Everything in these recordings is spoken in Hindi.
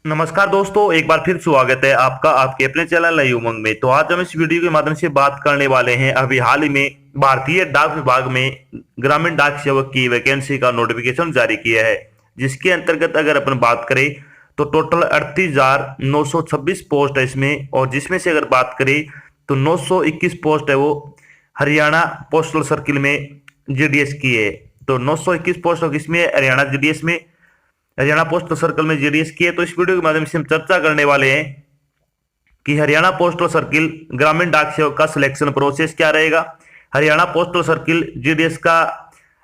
नमस्कार दोस्तों, एक बार फिर स्वागत है आपका आपके अपने चैनल नई उमंग में। तो आज हम इस वीडियो के माध्यम से बात करने वाले हैं अभी हाल ही में भारतीय डाक विभाग में ग्रामीण डाक सेवक की वैकेंसी का नोटिफिकेशन जारी किया है, जिसके अंतर्गत अगर अपन बात करें तो टोटल 38,926 पोस्ट है इसमें। और जिसमें से अगर बात करें तो 921 पोस्ट है वो हरियाणा पोस्टल सर्किल में जीडीएस की है। तो 921 पोस्ट किसमें है? हरियाणा जीडीएस में, हरियाणा पोस्टल सर्कल में जीडीएस की है। तो इस वीडियो के माध्यम से हम चर्चा करने वाले हैं कि हरियाणा पोस्टल सर्किल ग्रामीण डाक सेवक का सिलेक्शन प्रोसेस क्या रहेगा, हरियाणा पोस्टल सर्किल जीडीएस का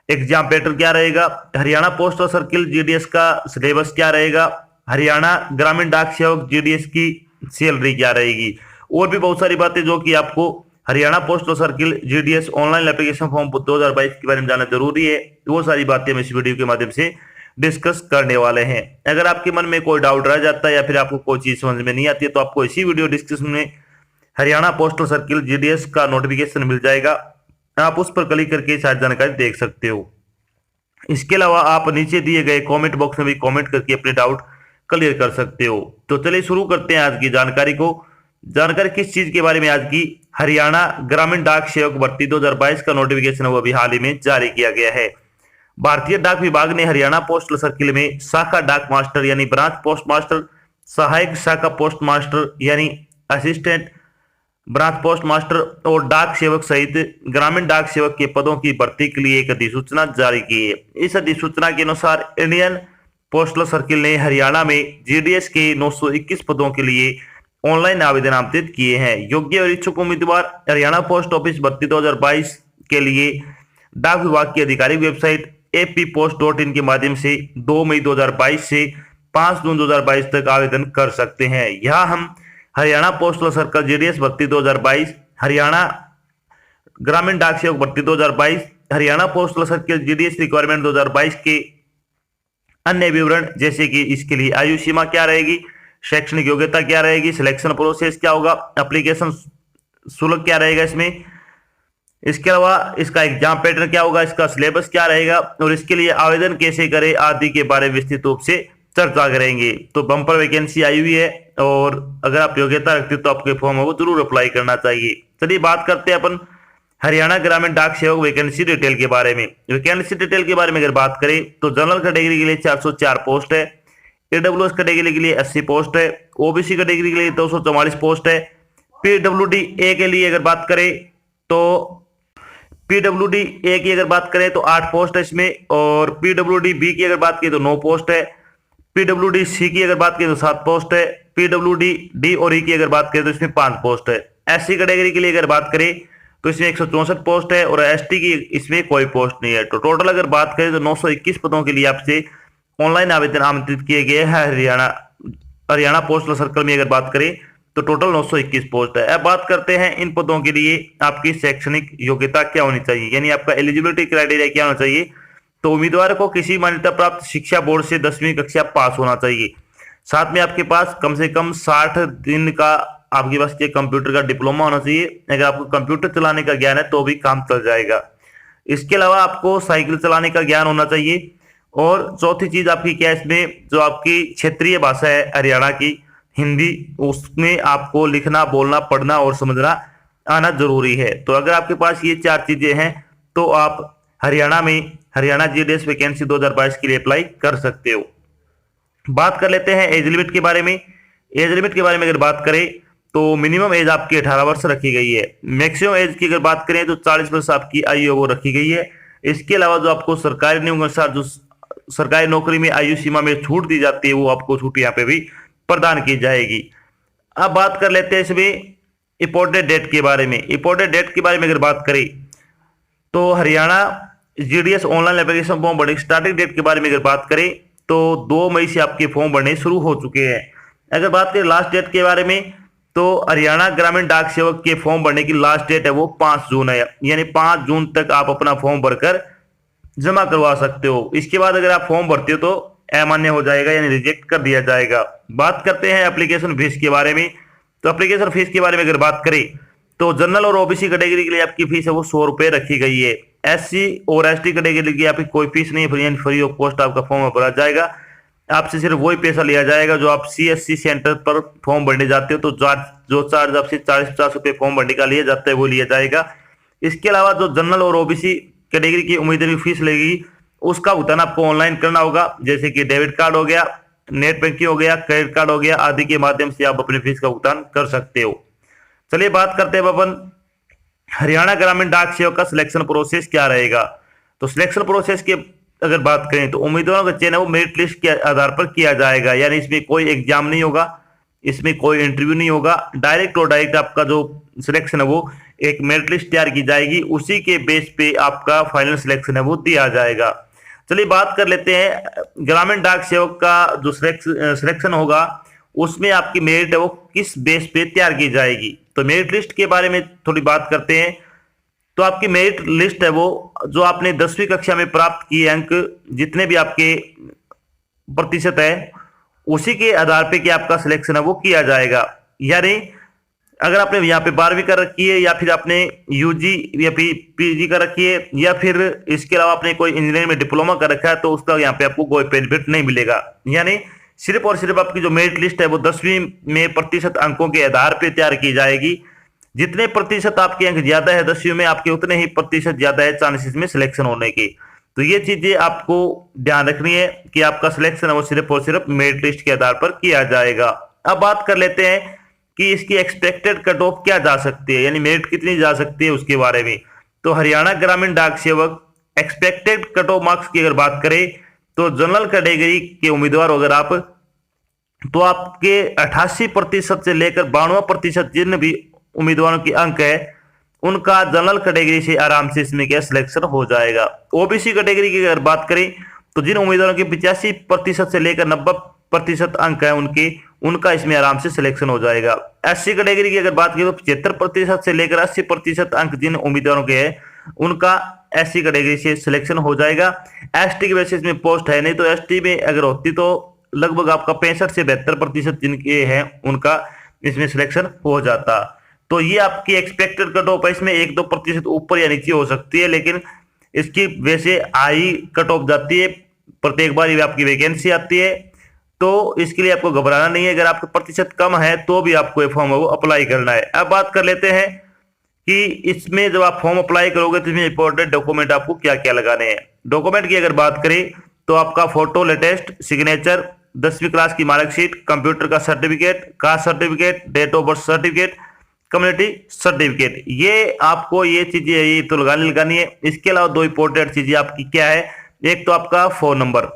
एग्जाम पैटर्न क्या रहेगा, हरियाणा पोस्टल सर्किल जीडीएस का सिलेबस क्या रहेगा, हरियाणा ग्रामीण डाक सेवक जीडीएस की सैलरी क्या रहेगी, और भी बहुत सारी बातें जो कि आपको Haryana postal circle GDS online application form 2022 के बारे में जानना जरूरी है। वो सारी बातें हम इस वीडियो के माध्यम से डिस्कस करने वाले हैं। अगर आपके मन में कोई डाउट रह जाता है या फिर आपको कोई चीज समझ में नहीं आती है तो आपको इसी वीडियो डिस्क्रिप्शन में हरियाणा पोस्टल सर्किल जीडीएस का नोटिफिकेशन मिल जाएगा, आप उस पर क्लिक करके सारी जानकारी देख सकते हो। इसके अलावा आप नीचे दिए गए कमेंट बॉक्स में भी कमेंट करके अपने डाउट क्लियर कर सकते हो। तो चलिए शुरू करते हैं आज की जानकारी को। जानकारी किस चीज के बारे में आज की? हरियाणा ग्रामीण डाक सेवक भर्ती 2022 का नोटिफिकेशन वो अभी हाल ही में जारी किया गया है। भारतीय डाक विभाग ने हरियाणा पोस्टल सर्किल में शाखा डाक मास्टर यानी ब्रांच पोस्ट मास्टर, सहायक शाखा पोस्ट मास्टर यानी असिस्टेंट ब्रांच पोस्ट मास्टर और डाक सेवक सहित ग्रामीण डाक सेवक के पदों की भर्ती के लिए एक अधिसूचना जारी की है। इस अधिसूचना के अनुसार इंडियन पोस्टल सर्किल ने हरियाणा में जीडीएस के 921 पदों के लिए ऑनलाइन आवेदन आमंत्रित किए हैं। योग्य और इच्छुक उम्मीदवार हरियाणा पोस्ट ऑफिस भर्ती 2022 के लिए डाक विभाग की आधिकारिक वेबसाइट appost.in के माध्यम से 2 मई 2022 से 5 जून 2022 तक आवेदन कर सकते हैं। यहाँ हम हरियाणा पोस्टल सर्कल जीडीएस भर्ती 2022, हरियाणा ग्रामीण डाक सेवक भर्ती 2022, Haryana postal circle GDS requirement 2022 के अन्य विवरण जैसे कि इसके लिए आयु सीमा क्या रहेगी, शैक्षणिक योग्यता क्या रहेगी, सिलेक्शन प्रोसेस क्या होगा, एप्लीकेशन शुल्क क्या रहेगा इसमें, इसके अलावा इसका एग्जाम पैटर्न क्या होगा, इसका सिलेबस क्या रहेगा और इसके लिए आवेदन कैसे करें आदि के बारे में विस्तृत रूप से चर्चा करेंगे। तो बम्पर वैकेंसी आई हुई है और अगर आप योग्यता रखते हो तो आपके फॉर्म को जरूर अप्लाई करना चाहिए। चलिए बात करते हैं अपन हरियाणा ग्रामीण डाक सेवक वैकेंसी डिटेल के बारे में। वैकेंसी डिटेल के बारे में अगर बात करें तो जनरल कैटेगरी के लिए 404 पोस्ट है, ईडब्ल्यूएस कैटेगरी के लिए 80 पोस्ट है, ओबीसी कैटेगरी के लिए 244 पोस्ट है, पीडब्ल्यूडी ए के लिए अगर बात करें तो पीडब्ल्यूडी ए की अगर बात करें तो 8 पोस्ट है इसमें, और पीडब्ल्यूडी बी की अगर बात करें तो 9 पोस्ट है, पीडब्ल्यूडी सी की अगर बात करें तो 7 पोस्ट है, पीडब्ल्यूडी डी और ई की अगर बात करें तो इसमें 5 पोस्ट है। एससी कैटेगरी के लिए अगर बात करें तो इसमें 164 पोस्ट है और एसटी की इसमें कोई पोस्ट नहीं है। तो टोटल अगर बात करें तो 921 पदों के लिए आपसे ऑनलाइन आवेदन आमंत्रित किए गए हैं हरियाणा पोस्टल सर्कल में अगर बात करें तो टोटल 921 पोस्ट है। अब बात करते हैं इन पदों के लिए आपकी शैक्षणिक योग्यता क्या होनी चाहिए, यानी आपका एलिजिबिलिटी क्राइटेरिया क्या होना चाहिए। तो उम्मीदवार को किसी मान्यता प्राप्त शिक्षा बोर्ड से 10वीं कक्षा पास होना चाहिए। साथ में आपके पास कम से कम 60 दिन का आपके पास ये कंप्यूटर का डिप्लोमा होना चाहिए। अगर आपको कंप्यूटर चलाने का ज्ञान है तो भी काम चल जाएगा। इसके अलावा आपको साइकिल चलाने का ज्ञान होना चाहिए। और चौथी चीज आपकी क्या है इसमें, जो आपकी क्षेत्रीय भाषा है हरियाणा की हिंदी, उसमें आपको लिखना बोलना पढ़ना और समझना आना जरूरी है। तो अगर आपके पास ये 4 चीजें हैं तो आप हरियाणा में हरियाणा जीडीएस वैकेंसी 2022 के लिए अप्लाई कर सकते हो। बात कर लेते हैं एज लिमिट के बारे में। एज लिमिट के बारे में अगर बात करें तो मिनिमम एज आपकी 18 वर्ष रखी गई है। मैक्सिमम एज की अगर बात करें तो 40 वर्ष आपकी आयु वो रखी गई है। इसके अलावा जो आपको सरकारी नियम अनुसार जो सरकारी नौकरी में आयु सीमा में छूट दी जाती है वो आपको छूट यहाँ पे भी प्रदान की जाएगी। अब बात कर लेते हैं इसमें इंपॉर्टेंट डेट के बारे में। इंपॉर्टेंट डेट के बारे में अगर बात करें तो Haryana GDS online application form भरने की स्टार्टिंग डेट के बारे में अगर बात करें तो 2 मई से आपके फॉर्म भरने शुरू हो चुके हैं। अगर बात करें लास्ट डेट के बारे में तो हरियाणा ग्रामीण डाक सेवक के फॉर्म भरने की लास्ट डेट है वो 5 जून है, यानी 5 जून तक आप अपना फॉर्म भरकर जमा करवा सकते हो। इसके बाद अगर आप फॉर्म भरते हो तो अमान्य हो जाएगा, यानी रिजेक्ट कर दिया जाएगा। बात करते हैं एप्लीकेशन फीस के बारे में। तो एप्लीकेशन फीस के बारे में अगर बात करें तो जनरल और ओबीसी कैटेगरी के लिए आपकी फीस है वो 100 रुपए रखी गई है। एससी और एसटी कैटेगरी की आपकी कोई फीस नहीं है, फ्री ऑफ कॉस्ट आपका फॉर्म भरा जाएगा। आपसे सिर्फ वही पैसा लिया जाएगा जो आप CSC सेंटर पर फॉर्म भरने जाते हो, तो जो चार्ज आपसे 40-50 रुपये फॉर्म भरने का लिया जाता है वो लिया जाएगा। इसके अलावा जो जनरल और OBC कैटेगरी की उम्मीदवार की फीस लगेगी उसका भुगतान आपको ऑनलाइन करना होगा, जैसे कि डेबिट कार्ड हो गया, नेट बैंकिंग हो गया, क्रेडिट कार्ड हो गया आदि के माध्यम से आप अपनी फीस का भुगतान कर सकते हो। चलिए बात करते हैं अपन हरियाणा ग्रामीण डाक सेवक का सिलेक्शन प्रोसेस क्या रहेगा। तो सिलेक्शन प्रोसेस के अगर बात करें तो उम्मीदवारों का चयन है वो मेरिट लिस्ट के आधार पर किया जाएगा, यानी इसमें कोई एग्जाम नहीं होगा, इसमें कोई इंटरव्यू नहीं होगा, डायरेक्ट और डायरेक्ट आपका जो सिलेक्शन है वो एक मेरिट लिस्ट तैयार की जाएगी, उसी के बेस पे आपका फाइनल सिलेक्शन है वो दिया जाएगा। चलिए बात कर लेते हैं ग्रामीण डाक सेवक का जो सिलेक्शन होगा उसमें आपकी मेरिट है वो किस बेस पे तैयार की जाएगी। तो मेरिट लिस्ट के बारे में थोड़ी बात करते हैं। तो आपकी मेरिट लिस्ट है वो जो आपने 10वीं कक्षा में प्राप्त किए अंक जितने भी आपके प्रतिशत है उसी के आधार पे कि आपका सिलेक्शन है वो किया जाएगा। यानी अगर आपने यहाँ पे 12वीं कर रखी है या फिर आपने UG या PG कर रखी है या फिर इसके अलावा आपने कोई इंजीनियरिंग में डिप्लोमा कर रखा है तो उसका यहाँ पे आपको कोई बेनिफिट नहीं मिलेगा। यानी सिर्फ और सिर्फ आपकी जो मेरिट लिस्ट है वो 10वीं में प्रतिशत अंकों के आधार पर तैयार की जाएगी। जितने प्रतिशत आपके अंक ज्यादा है 10वीं में आपके उतने ही प्रतिशत ज्यादा है चांसेस में सिलेक्शन होने के। तो ये चीजें आपको ध्यान रखनी है कि आपका सिलेक्शन है वो सिर्फ और सिर्फ मेरिट लिस्ट के आधार पर किया जाएगा। अब बात कर लेते हैं कि इसकी एक्सपेक्टेड कट ऑफ क्या जा सकती है, यानी मेरिट कितनी जा सकती है उसके बारे में। तो हरियाणा ग्रामीण डाक सेवक एक्सपेक्टेड कट ऑफ मार्क्स की अगर बात करें तो जनरल कैटेगरी के उम्मीदवार अगर आप तो आपके 88% से लेकर 92% जिन भी उम्मीदवारों की अंक है उनका जनरल कैटेगरी से आराम से इसमें क्या सिलेक्शन हो जाएगा। OBC कैटेगरी की अगर बात करें तो जिन उम्मीदवारों के 85% से लेकर 90% अंक है उनका इसमें आराम से सिलेक्शन हो जाएगा। SC कैटेगरी की अगर बात करें तो 75% से लेकर 80% अंक जिन उम्मीदवारों के हैं उनका SC कैटेगरी से सिलेक्शन हो जाएगा। ST की बेसिस में पोस्ट है नहीं, तो ST में अगर होती तो लगभग आपका 65 से 72% जिनके हैं उनका इसमें सिलेक्शन हो जाता। तो ये आपकी एक्सपेक्टेड कट ऑफ है, इसमें 1-2% ऊपर या नीचे हो सकती है, लेकिन इसकी वैसे हाई कट ऑफ जाती है। प्रत्येक बार आपकी वैकेंसी आती है तो इसके लिए आपको घबराना नहीं है। अगर आपका प्रतिशत कम है तो भी आपको ये फॉर्म है वो अप्लाई करना है। अब बात कर लेते हैं कि इसमें जब आप फॉर्म अप्लाई करोगे तो इसमें इंपॉर्टेंट डॉक्यूमेंट आपको क्या क्या लगाने हैं। डॉक्यूमेंट की अगर बात करें तो आपका फोटो, लेटेस्ट सिग्नेचर, 10वीं क्लास की मार्कशीट, कंप्यूटर का certificate, caste certificate, date of birth certificate, community certificate, ये आपको ये चीजें ये तो लगानी है। इसके अलावा 2 इंपॉर्टेंट चीजें आपकी क्या है, एक तो आपका फोन नंबर,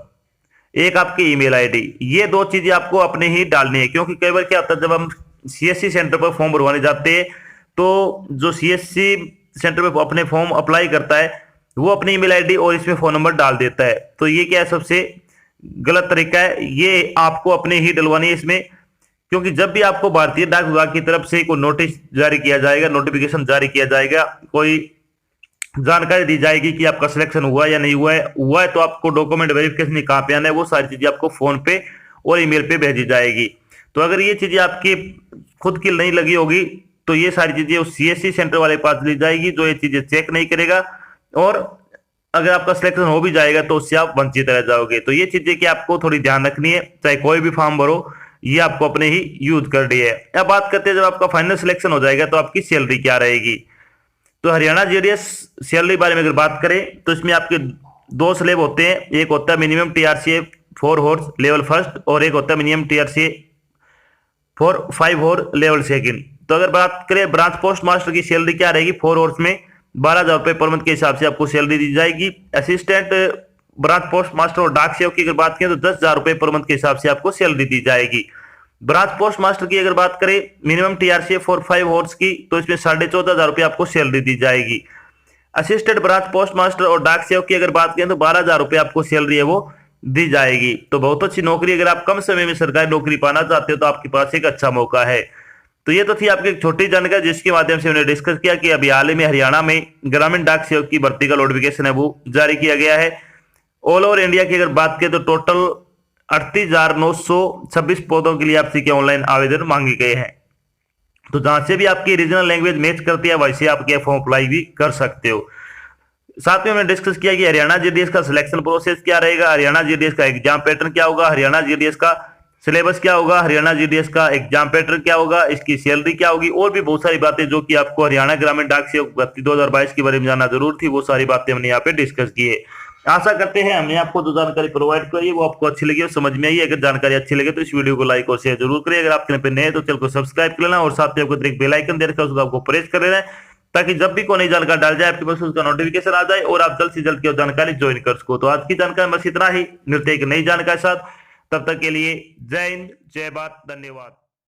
एक आपकी ईमेल आईडी। ये 2 चीजें आपको अपने ही डालनी है, क्योंकि कई बार क्या होता है जब हम CSC सेंटर पर फॉर्म भरवाने जाते हैं तो जो CSC सेंटर पर अपने फॉर्म अप्लाई करता है वो अपनी ईमेल आईडी और इसमें फोन नंबर डाल देता है। तो ये क्या है, सबसे गलत तरीका है, ये आपको अपने ही डलवानी है इसमें। क्योंकि जब भी आपको भारतीय डाक विभाग की तरफ से कोई नोटिस जारी किया जाएगा, नोटिफिकेशन जारी किया जाएगा, कोई जानकारी दी जाएगी कि आपका सिलेक्शन हुआ या नहीं हुआ है तो आपको डॉक्यूमेंट वेरिफिकेशन कहाँ पे आना है वो सारी चीजें आपको फोन पे और ईमेल पे भेजी जाएगी। तो अगर ये चीजें आपकी खुद की नहीं लगी होगी तो ये सारी चीजें उस CSC सेंटर वाले के पास ली जाएगी जो ये चीजें चेक नहीं करेगा, और अगर आपका सिलेक्शन हो भी जाएगा तो उससे आप वंचित रह जाओगे। तो ये चीजें कि आपको थोड़ी ध्यान रखनी है, चाहे कोई भी फॉर्म भरो ये आपको अपने ही यूज करनी है। अब बात करते हैं जब आपका फाइनल सिलेक्शन हो जाएगा तो आपकी सैलरी क्या रहेगी। तो हरियाणा JDS सैलरी बारे में अगर बात करें तो इसमें आपके 2 स्लैब होते हैं, एक होता है minimum TRCA 4 horse level first और एक होता है minimum TRCA 5 horse level second. तो अगर बात करें ब्रांच पोस्ट मास्टर की सैलरी क्या रहेगी, 4 हॉर्स में 12,000 रुपये पर मंथ के हिसाब से आपको सैलरी दी जाएगी। असिस्टेंट ब्रांच पोस्ट मास्टर और डाक सेवक की अगर बात करें तो 10,000 रुपये पर मंथ के हिसाब से आपको सैलरी दी जाएगी। ब्रांच पोस्ट मास्टर की अगर बात करें मिनिमम TRCA 5 हॉर्स की तो इसमें 14,500 रुपये आपको सैलरी दी जाएगी। असिस्टेंट ब्रांच पोस्ट मास्टर और डाक सेवक की अगर बात करें तो 12,000 रुपये आपको सैलरी है वो दी जाएगी। तो बहुत अच्छी नौकरी, अगर आप कम समय में सरकारी नौकरी पाना चाहते हो तो आपके पास एक अच्छा मौका है। तो ये तो थी आपकी एक छोटी जानकारी जिसके माध्यम से हमने डिस्कस किया कि अभी हाल ही में हरियाणा में ग्रामीण डाक सेवक की भर्ती का नोटिफिकेशन है वो जारी किया गया है। ऑल ओवर इंडिया की अगर बात करें तो टोटल 38,926 पदों के लिए आपसे क्या ऑनलाइन आवेदन मांगे गए हैं। तो जहां से भी आपकी रीजनल लैंग्वेज मैच करती है वैसे आप क्या फॉर्म अप्लाई भी कर सकते हो। साथ में हमने डिस्कस किया कि हरियाणा जीडीएस का सिलेक्शन प्रोसेस क्या रहेगा, हरियाणा जीडीएस का एग्जाम पैटर्न क्या होगा, हरियाणा जीडीएस का सिलेबस क्या होगा, हरियाणा जीडीएस का एग्जाम पैटर्न क्या होगा, इसकी सैलरी क्या होगी, और भी बहुत सारी बातें जो कि आपको हरियाणा ग्रामीण डाक सेवक भर्ती 2022 के बारे में जानना जरूर थी, वो सारी बातें हमने यहाँ पे डिस्कस की है। आशा करते हैं हमने आपको जो जानकारी प्रोवाइड करी है वो आपको अच्छी लगी और समझ में आई। अगर जानकारी अच्छी लगे तो इस वीडियो को लाइक और शेयर जरूर करिए। अगर आप चैनल पे नए हैं तो चैनल को सब्सक्राइब कर लेना और साथ में आपको एक बेल आइकन दे रखा है उसको आपको प्रेस कर लेना है, ताकि जब भी कोई नई जानकारी डाल जाए आपके पास उसका नोटिफिकेशन आ जाए और आप जल्द से जल्द की जानकारी ज्वाइन कर सको। तो आज की जानकारी बस इतना ही, मिलते हैं एक नई जानकारी के साथ, तब तक के लिए जय हिंद, जय भारत, धन्यवाद।